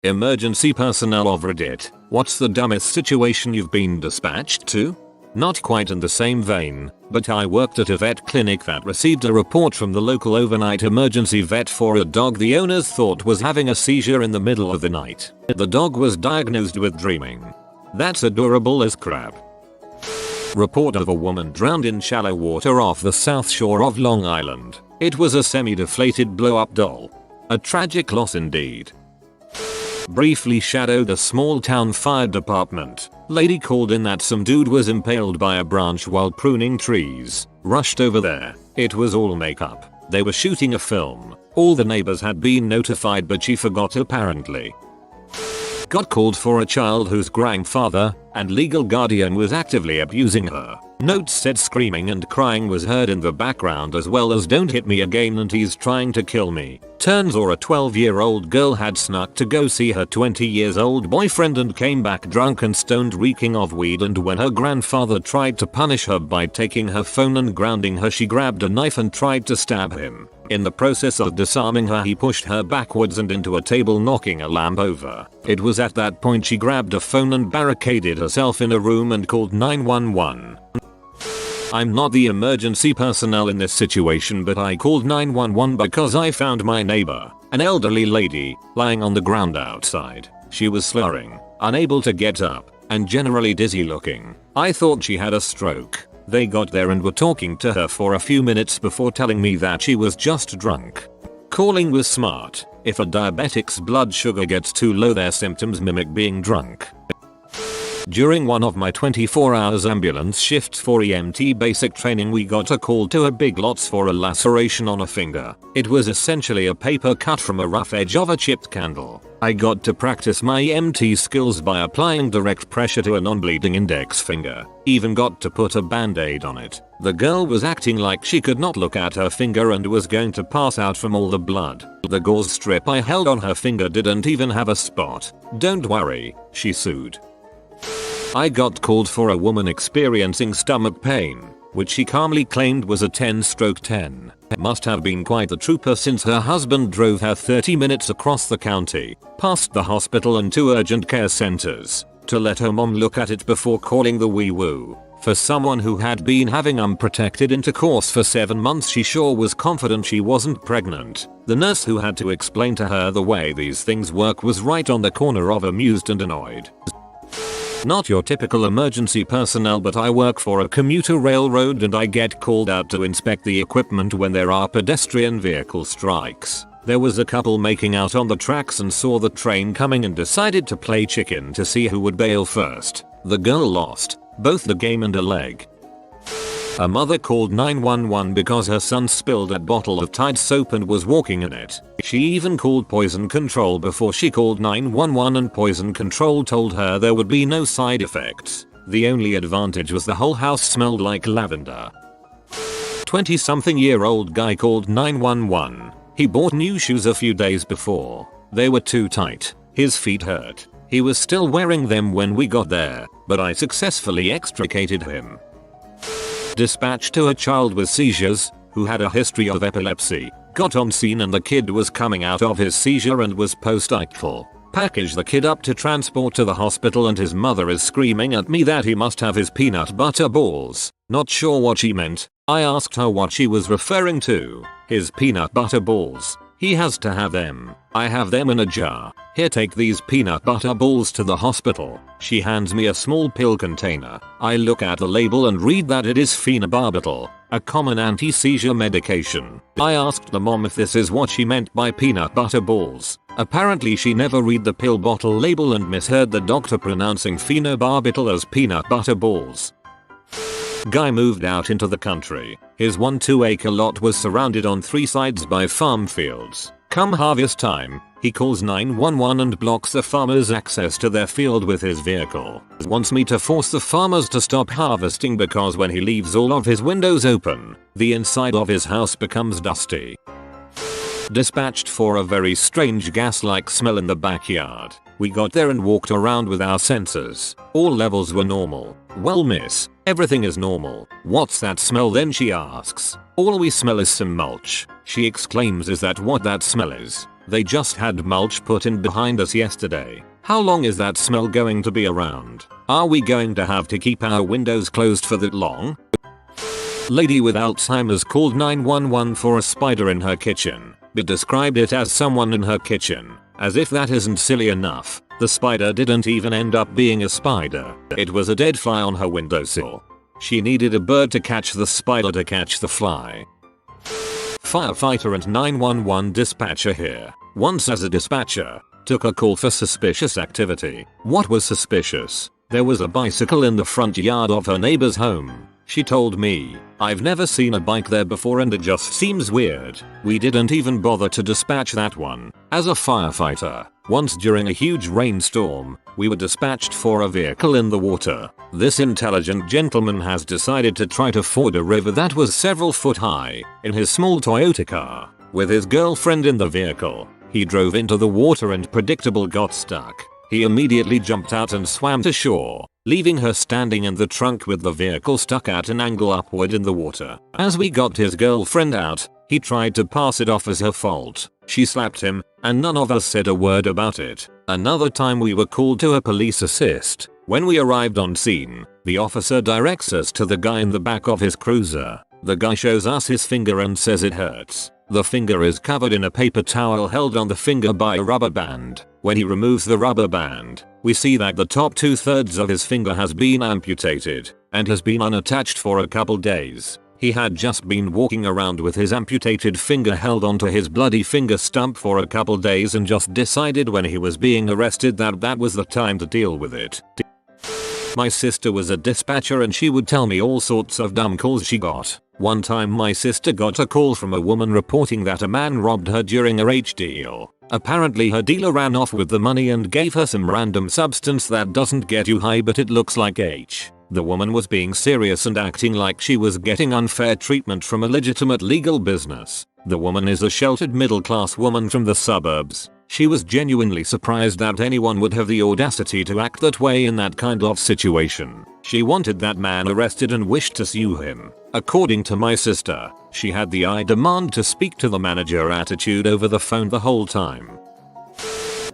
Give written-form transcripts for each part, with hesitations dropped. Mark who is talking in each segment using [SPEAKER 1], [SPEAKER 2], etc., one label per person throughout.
[SPEAKER 1] Emergency personnel of Reddit, what's the dumbest situation you've been dispatched to? Not quite in the same vein, but I worked at a vet clinic that received a report from the local overnight emergency vet for a dog the owners thought was having a seizure in the middle of the night. The dog was diagnosed with dreaming. That's adorable as crap. Report of a woman drowned in shallow water off the south shore of Long Island. It was a semi-deflated blow-up doll. A tragic loss indeed. Briefly shadowed a small town fire department. Lady called in that some dude was impaled by a branch while pruning trees. Rushed over there. It was all makeup. They were shooting a film. All the neighbors had been notified but she forgot apparently. Got called for a child whose grandfather and legal guardian was actively abusing her. Notes said screaming and crying was heard in the background as well as "don't hit me again and he's trying to kill me." Turns out a 12-year-old girl had snuck to go see her 20-year-old boyfriend and came back drunk and stoned reeking of weed, and when her grandfather tried to punish her by taking her phone and grounding her, she grabbed a knife and tried to stab him. In the process of disarming her, he pushed her backwards and into a table, knocking a lamp over. It was at that point she grabbed a phone and barricaded herself in a room and called 911. I'm not the emergency personnel in this situation, but I called 911 because I found my neighbor, an elderly lady, lying on the ground outside. She was slurring, unable to get up, and generally dizzy looking. I thought she had a stroke. They got there and were talking to her for a few minutes before telling me that she was just drunk. Calling was smart. If a diabetic's blood sugar gets too low, their symptoms mimic being drunk. During one of my 24 hours ambulance shifts for EMT basic training, we got a call to a big lots for a laceration on a finger. It was essentially a paper cut from a rough edge of a chipped candle. I got to practice my EMT skills by applying direct pressure to a non-bleeding index finger. Even got to put a band-aid on it. The girl was acting like she could not look at her finger and was going to pass out from all the blood. The gauze strip I held on her finger didn't even have a spot. "Don't worry," she sued. I got called for a woman experiencing stomach pain, which she calmly claimed was a 10/10. Must have been quite the trooper since her husband drove her 30 minutes across the county, past the hospital and 2 urgent care centers, to let her mom look at it before calling the wee-woo. For someone who had been having unprotected intercourse for 7 months, she sure was confident she wasn't pregnant. The nurse who had to explain to her the way these things work was right on the corner of amused and annoyed. Not your typical emergency personnel, but I work for a commuter railroad and I get called out to inspect the equipment when there are pedestrian vehicle strikes. There was a couple making out on the tracks and saw the train coming and decided to play chicken to see who would bail first. The girl lost both the game and a leg. A mother called 911 because her son spilled a bottle of Tide soap and was walking in it. She even called poison control before she called 911, and poison control told her there would be no side effects. The only advantage was the whole house smelled like lavender. 20-something-year-old guy called 911. He bought new shoes a few days before. They were too tight. His feet hurt. He was still wearing them when we got there, but I successfully extricated him. Dispatched to a child with seizures who had a history of epilepsy. Got on scene and the kid was coming out of his seizure and was post-ictal. Package the kid up to transport to the hospital and his mother is screaming at me that he must have his peanut butter balls. Not sure what she meant. I asked her what she was referring to. His peanut butter balls. He has to have them. I have them in a jar. Here, take these peanut butter balls to the hospital. She hands me a small pill container. I look at the label and read that it is phenobarbital, a common anti-seizure medication. I asked the mom if this is what she meant by peanut butter balls. Apparently she never read the pill bottle label and misheard the doctor pronouncing phenobarbital as peanut butter balls. Guy moved out into the country. His 1-2-acre lot was surrounded on 3 sides by farm fields. Come harvest time, he calls 911 and blocks the farmers' access to their field with his vehicle. Wants me to force the farmers to stop harvesting because when he leaves all of his windows open, the inside of his house becomes dusty. Dispatched for a very strange gas-like smell in the backyard. We got there and walked around with our sensors. All levels were normal. "Well, miss, everything is normal. What's that smell then?" she asks. "All we smell is some mulch," she exclaims. "Is that what that smell is?" They just had mulch put in behind us yesterday. How long is that smell going to be around? Are we going to have to keep our windows closed for that long? Lady with Alzheimer's called 911 for a spider in her kitchen, but described it as someone in her kitchen. As if that isn't silly enough, the spider didn't even end up being a spider. It was a dead fly on her windowsill. She needed a bird to catch the spider to catch the fly. Firefighter and 911 dispatcher here. Once as a dispatcher, took a call for suspicious activity. What was suspicious? There was a bicycle in the front yard of her neighbor's home. She told me, "I've never seen a bike there before and it just seems weird." We didn't even bother to dispatch that one. As a firefighter, once during a huge rainstorm, we were dispatched for a vehicle in the water. This intelligent gentleman has decided to try to ford a river that was several foot high in his small Toyota car. With his girlfriend in the vehicle, he drove into the water and predictable got stuck. He immediately jumped out and swam to shore, leaving her standing in the trunk with the vehicle stuck at an angle upward in the water. As we got his girlfriend out, he tried to pass it off as her fault. She slapped him, and none of us said a word about it. Another time we were called to a police assist. When we arrived on scene, the officer directs us to the guy in the back of his cruiser. The guy shows us his finger and says it hurts. The finger is covered in a paper towel held on the finger by a rubber band. When he removes the rubber band, we see that the top 2/3 of his finger has been amputated and has been unattached for a couple days. He had just been walking around with his amputated finger held onto his bloody finger stump for a couple days and just decided when he was being arrested that that was the time to deal with it. My sister was a dispatcher and she would tell me all sorts of dumb calls she got. One time my sister got a call from a woman reporting that a man robbed her during a H deal. Apparently her dealer ran off with the money and gave her some random substance that doesn't get you high but it looks like H. The woman was being serious and acting like she was getting unfair treatment from a legitimate legal business. The woman is a sheltered middle-class woman from the suburbs. She was genuinely surprised that anyone would have the audacity to act that way in that kind of situation. She wanted that man arrested and wished to sue him. According to my sister, she had the I demand to speak to the manager attitude over the phone the whole time.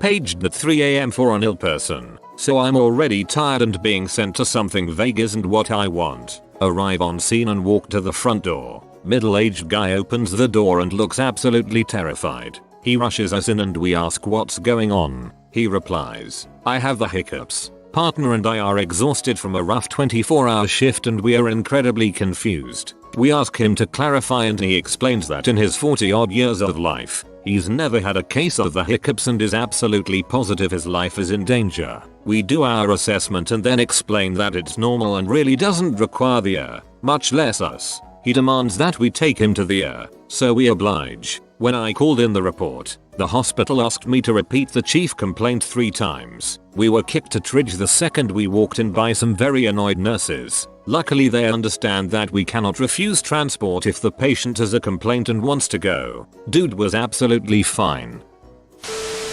[SPEAKER 1] Paged at 3 AM for an ill person, so I'm already tired and being sent to something vague isn't what I want. Arrive on scene and walk to the front door. Middle-aged guy opens the door and looks absolutely terrified. He rushes us in and we ask what's going on. He replies, "I have the hiccups. Partner and I are exhausted from a rough 24-hour shift and we are incredibly confused." We ask him to clarify and he explains that in his 40-odd years of life, he's never had a case of the hiccups and is absolutely positive his life is in danger. We do our assessment and then explain that it's normal and really doesn't require the ER, much less us. He demands that we take him to the ER, so we oblige. When I called in the report, the hospital asked me to repeat the chief complaint 3 times. We were kicked to Tridge the second we walked in by some very annoyed nurses. Luckily they understand that we cannot refuse transport if the patient has a complaint and wants to go. Dude was absolutely fine.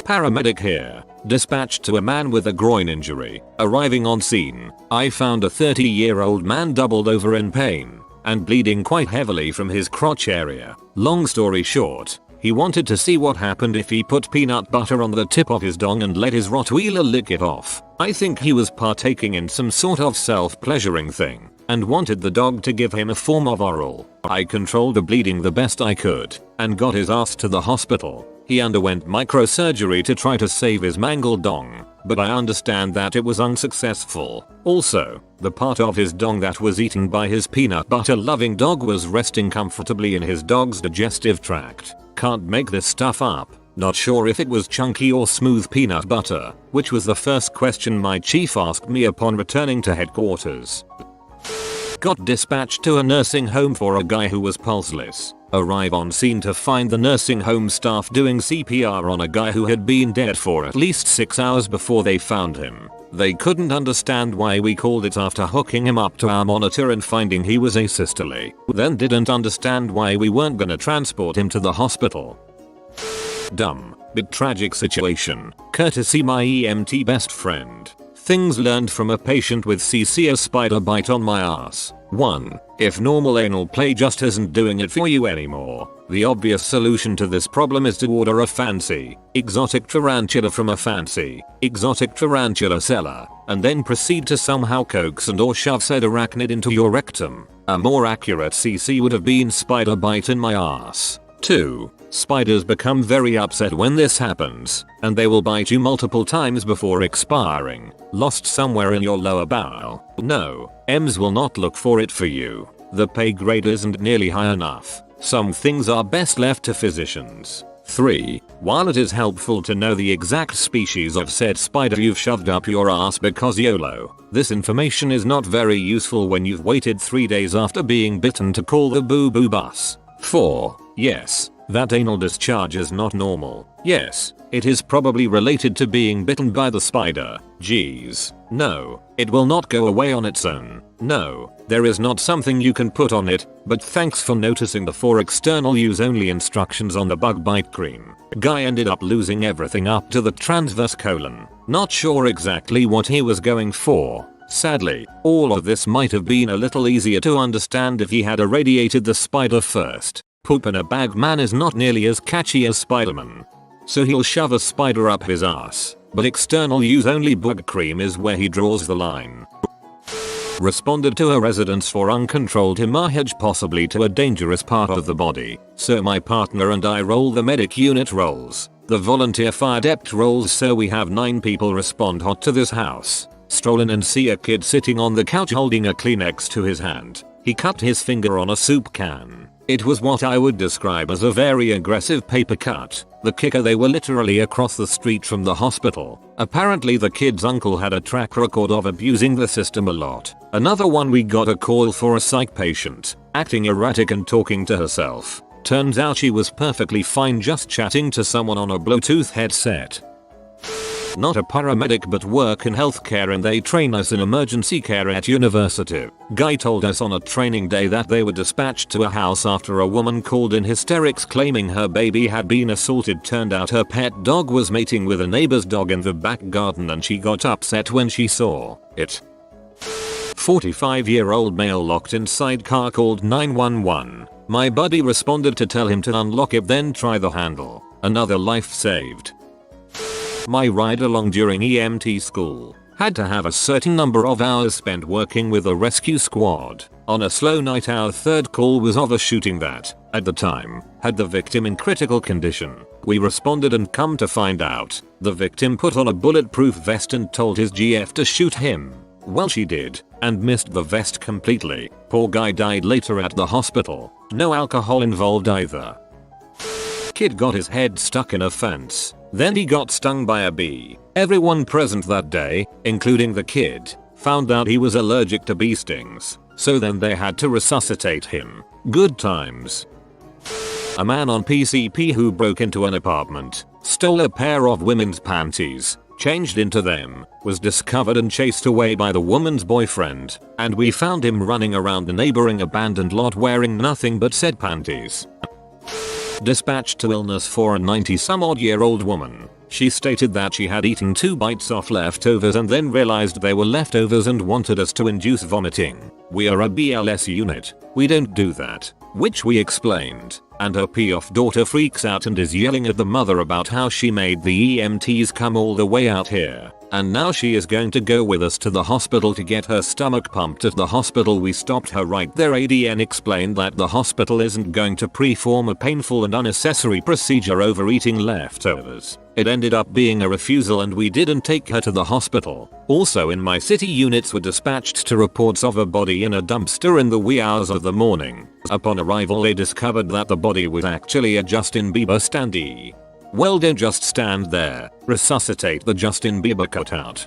[SPEAKER 1] Paramedic here. Dispatched to a man with a groin injury. Arriving on scene, I found a 30-year-old man doubled over in pain and bleeding quite heavily from his crotch area. Long story short, he wanted to see what happened if he put peanut butter on the tip of his dong and let his Rottweiler lick it off. I think he was partaking in some sort of self-pleasuring thing and wanted the dog to give him a form of oral. I controlled the bleeding the best I could and got his ass to the hospital. He underwent microsurgery to try to save his mangled dong, but I understand that it was unsuccessful. Also, the part of his dong that was eaten by his peanut butter loving dog was resting comfortably in his dog's digestive tract. Can't make this stuff up. Not sure if it was chunky or smooth peanut butter, which was the first question my chief asked me upon returning to headquarters. Got dispatched to a nursing home for a guy who was pulseless. Arrive on scene to find the nursing home staff doing CPR on a guy who had been dead for at least 6 hours before they found him. They couldn't understand why we called it after hooking him up to our monitor and finding he was asystole. Then didn't understand why we weren't gonna transport him to the hospital. Dumb, but tragic situation. Courtesy my EMT best friend. Things learned from a patient with CC: a spider bite on my ass. 1. If normal anal play just isn't doing it for you anymore, The obvious solution to this problem is to order a fancy, exotic tarantula from a fancy, exotic tarantula seller, and then proceed to somehow coax and or shove said arachnid into your rectum. A more accurate CC would have been spider bite in my ass. 2. Spiders become very upset when this happens, and they will bite you multiple times before expiring, lost somewhere in your lower bowel. No, EMS will not look for it for you. The pay grade isn't nearly high enough. Some things are best left to physicians. 3. While it is helpful to know the exact species of said spider you've shoved up your ass because YOLO, this information is not very useful when you've waited 3 days after being bitten to call the boo-boo bus. 4. Yes, that anal discharge is not normal. Yes, it is probably related to being bitten by the spider. Geez. No, it will not go away on its own. No, there is not something you can put on it, but thanks for noticing the 4 external use only instructions on the bug bite cream. Guy ended up losing everything up to the transverse colon. Not sure exactly what he was going for. Sadly, all of this might have been a little easier to understand if he had irradiated the spider first. Poop in a bag man is not nearly as catchy as Spider-Man. So he'll shove a spider up his ass, but external use only bug cream is where he draws the line. Responded to a residence for uncontrolled hemorrhage, possibly to a dangerous part of the body, so my partner and I roll the medic unit rolls, the volunteer fire dept rolls, so we have 9 people respond hot to this house. Stroll in and see a kid sitting on the couch holding a Kleenex to his hand. He cut his finger on a soup can. It was what I would describe as a very aggressive paper cut. The kicker, they were literally across the street from the hospital. Apparently the kid's uncle had a track record of abusing the system a lot. Another one, we got a call for a psych patient, acting erratic and talking to herself. Turns out she was perfectly fine just chatting to someone on a Bluetooth headset. Not a paramedic but work in healthcare, and they train us in emergency care at university. Guy told us on a training day that they were dispatched to a house after a woman called in hysterics claiming her baby had been assaulted. Turned out her pet dog was mating with a neighbor's dog in the back garden and she got upset when she saw it. 45-year-old male locked inside car called 911. My buddy responded to tell him to unlock it, then try the handle. Another life saved. My ride along during EMT school had to have a certain number of hours spent working with a rescue squad. On a slow night, our third call was of a shooting that, at the time, had the victim in critical condition. We responded and come to find out, the victim put on a bulletproof vest and told his GF to shoot him. Well, she did, and missed the vest completely. Poor guy died later at the hospital. No alcohol involved either. Kid got his head stuck in a fence. Then he got stung by a bee. Everyone present that day, including the kid, found out he was allergic to bee stings, so then they had to resuscitate him. Good times. A man on PCP who broke into an apartment, stole a pair of women's panties, changed into them, was discovered and chased away by the woman's boyfriend, and we found him running around the neighboring abandoned lot wearing nothing but said panties. Dispatched to illness for a 90-some-odd-year-old woman. She stated that she had eaten 2 bites off leftovers and then realized they were leftovers and wanted us to induce vomiting. We are a BLS unit. We don't do that. Which we explained, and her pee-off daughter freaks out and is yelling at the mother about how she made the EMTs come all the way out here. And now she is going to go with us to the hospital to get her stomach pumped. At the hospital we stopped her right there. ADN explained that the hospital isn't going to perform a painful and unnecessary procedure over eating leftovers. It ended up being a refusal and we didn't take her to the hospital. Also in my city, units were dispatched to reports of a body in a dumpster in the wee hours of the morning. Upon arrival they discovered that the body was actually a Justin Bieber standee. Well, don't just stand there, resuscitate the Justin Bieber cutout.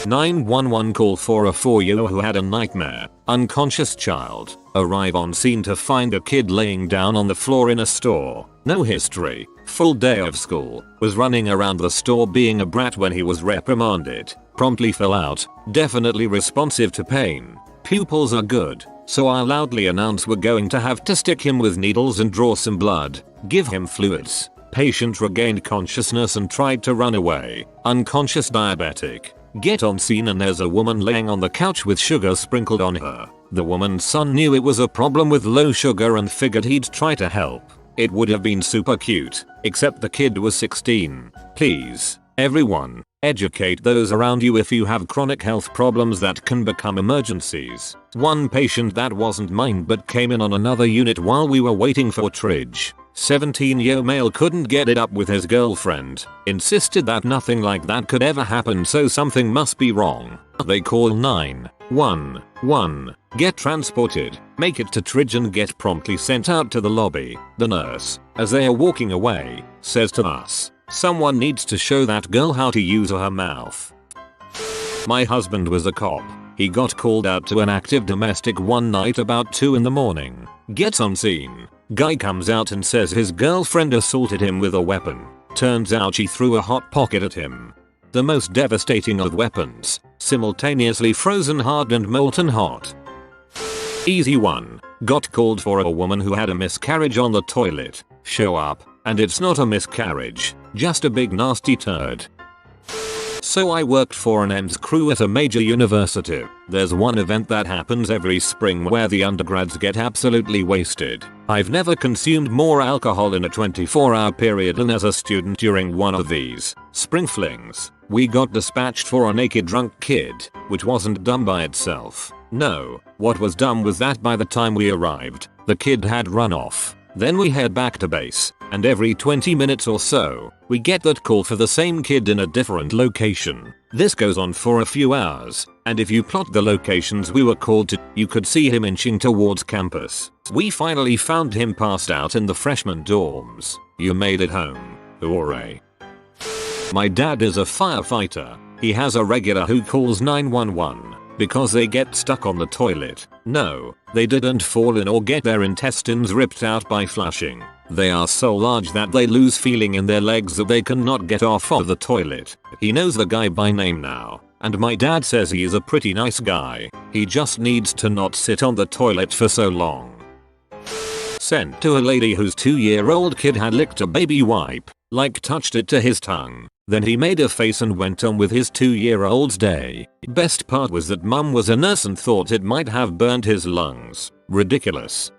[SPEAKER 1] 911 call for a 4-year-old who had a nightmare. Unconscious child. Arrive on scene to find a kid laying down on the floor in a store. No history. Full day of school. Was running around the store being a brat when he was reprimanded. Promptly fell out. Definitely responsive to pain. Pupils are good. So I loudly announce we're going to have to stick him with needles and draw some blood. Give him fluids. Patient regained consciousness and tried to run away. Unconscious diabetic. Get on scene and there's a woman laying on the couch with sugar sprinkled on her. The woman's son knew it was a problem with low sugar and figured he'd try to help. It would have been super cute, except the kid was 16. Please, everyone, educate those around you if you have chronic health problems that can become emergencies. One patient that wasn't mine but came in on another unit while we were waiting for triage. 17-year male couldn't get it up with his girlfriend, insisted that nothing like that could ever happen, so something must be wrong. They call 911, get transported, make it to triage and get promptly sent out to the lobby. The nurse, as they are walking away, says to us, someone needs to show that girl how to use her mouth. My husband was a cop. He got called out to an active domestic one night about 2 in the morning. Gets on scene. Guy comes out and says his girlfriend assaulted him with a weapon. Turns out she threw a hot pocket at him. The most devastating of weapons, simultaneously frozen hard and molten hot. Easy one. Got called for a woman who had a miscarriage on the toilet. Show up, and it's not a miscarriage, just a big nasty turd. So I worked for an EMS crew at a major university. There's one event that happens every spring where the undergrads get absolutely wasted. I've never consumed more alcohol in a 24-hour period than as a student during one of these spring flings. We got dispatched for a naked drunk kid, which wasn't dumb by itself. No, what was dumb was that by the time we arrived, the kid had run off. Then we head back to base, and every 20 minutes or so, we get that call for the same kid in a different location. This goes on for a few hours, and if you plot the locations we were called to, you could see him inching towards campus. We finally found him passed out in the freshman dorms. You made it home. Hooray. My dad is a firefighter. He has a regular who calls 911. Because they get stuck on the toilet. No, they didn't fall in or get their intestines ripped out by flushing. They are so large that they lose feeling in their legs that they cannot get off of the toilet. He knows the guy by name now, and my dad says he is a pretty nice guy. He just needs to not sit on the toilet for so long. Sent to a lady whose 2-year-old kid had licked a baby wipe, like touched it to his tongue. Then he made a face and went on with his 2-year-old's day. Best part was that mum was a nurse and thought it might have burned his lungs. Ridiculous.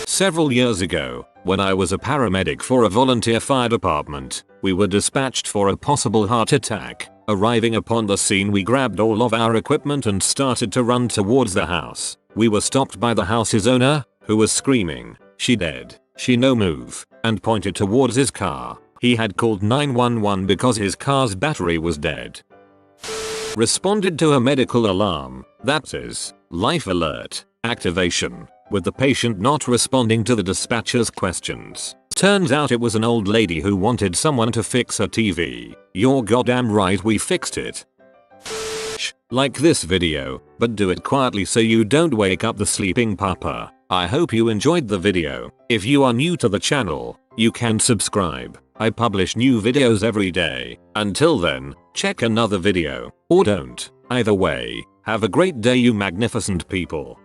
[SPEAKER 1] Several years ago, when I was a paramedic for a volunteer fire department, we were dispatched for a possible heart attack. Arriving upon the scene, we grabbed all of our equipment and started to run towards the house. We were stopped by the house's owner, who was screaming, "She dead, she no move," and pointed towards his car. He had called 911 because his car's battery was dead. Responded to a medical alarm, that is, life alert, activation, with the patient not responding to the dispatcher's questions. Turns out it was an old lady who wanted someone to fix her TV. You're goddamn right, we fixed it. Like this video, but do it quietly so you don't wake up the sleeping papa. I hope you enjoyed the video. If you are new to the channel, you can subscribe. I publish new videos every day. Until then, check another video, or don't. Either way, have a great day you magnificent people.